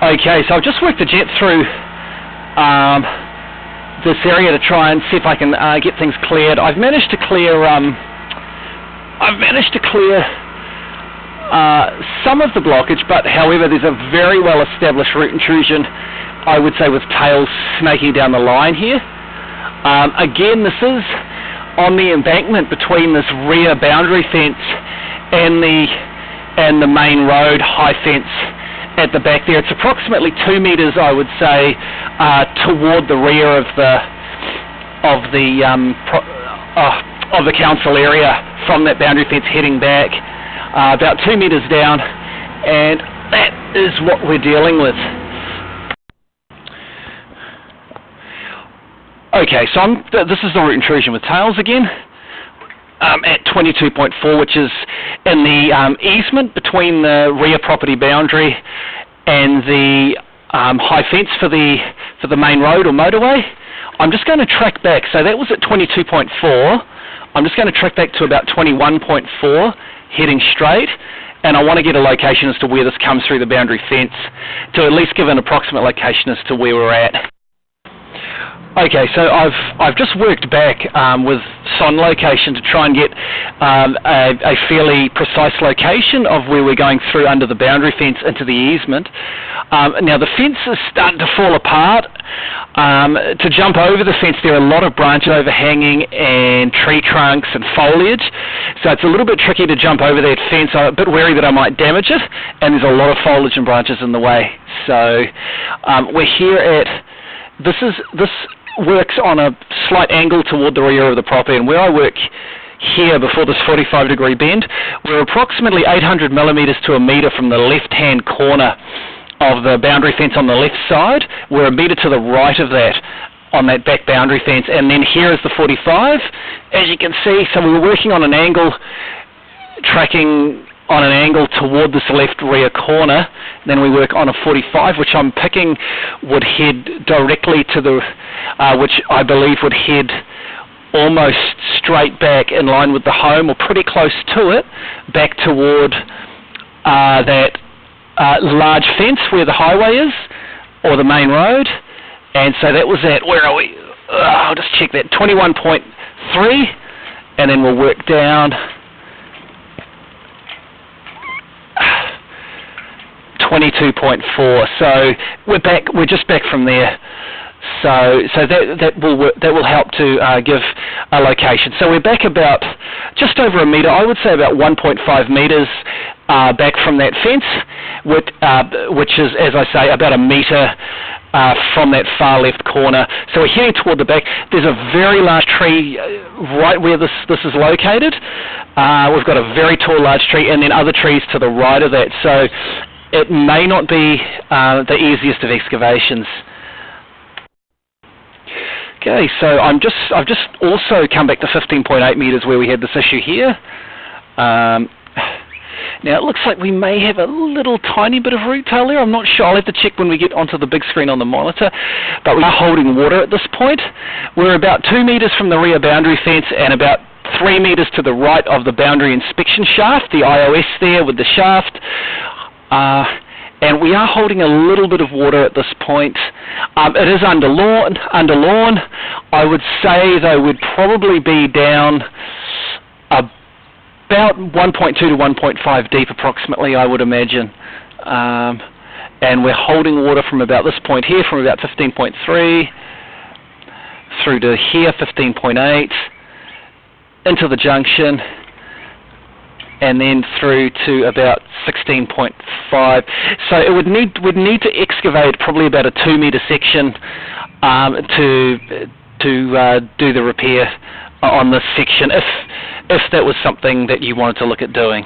Okay, so I've just worked the jet through this area to try and see if I can get things cleared. I've managed to clear some of the blockage, but however, there's a very well-established root intrusion, I would say, with tails snaking down the line here. Again, this is on the embankment between this rear boundary fence and the main road high fence at the back there. It's approximately 2 meters, I would say, toward the rear of the council area from that boundary fence heading back, about 2 meters down, and that is what we're dealing with. Okay, so this is the root intrusion with tails again, at 22.4, which is in the easement between the rear property boundary and the high fence for the main road or motorway. I'm just going to track back. So that was at 22.4. I'm just going to track back to about 21.4, heading straight, and I want to get a location as to where this comes through the boundary fence to at least give an approximate location as to where we're at. Okay, so I've just worked back with SON location to try and get a fairly precise location of where we're going through under the boundary fence into the easement. Now the fence is starting to fall apart. To jump over the fence, there are a lot of branches overhanging and tree trunks and foliage, so it's a little bit tricky to jump over that fence. I'm a bit wary that I might damage it, and there's a lot of foliage and branches in the way. So we're here at this works on a slight angle toward the rear of the property, and where I work here before this 45-degree bend, we're approximately 800 millimeters to a meter from the left-hand corner of the boundary fence on the left side. We're a meter to the right of that on that back boundary fence, and then here is the 45, as you can see. So we're working on an angle, tracking on an angle toward this left rear corner. Then we work on a 45, which I'm picking would head directly to the, which I believe would head almost straight back in line with the home, or pretty close to it, back toward that large fence where the highway is, or the main road. And so that was at, where are we? I'll just check that, 21.3, and then we'll work down 22.4. So we're just back from there. So that will help to give a location. So we're back about just over a meter. I would say about 1.5 meters back from that fence, which is, as I say, about a meter from that far left corner. So we're heading toward the back. There's a very large tree right where this is located. We've got a very tall large tree, and then other trees to the right of that. So it may not be the easiest of excavations. Okay, so I've just also come back to 15.8 meters where we had this issue here. Now it looks like we may have a little tiny bit of root tail there. I'm not sure. I'll have to check when we get onto the big screen on the monitor. But we are holding water at this point. We're about 2 meters from the rear boundary fence and about 3 meters to the right of the boundary inspection shaft, the IOS there with the shaft. And we are holding a little bit of water at this point. It is under lawn. I would say they would probably be down about 1.2 to 1.5 deep approximately, I would imagine. And we're holding water from about this point here, from about 15.3 through to here, 15.8, into the junction, and then through to about 16.5. So it would need to excavate probably about a 2 meter section to do the repair on this section, if that was something that you wanted to look at doing.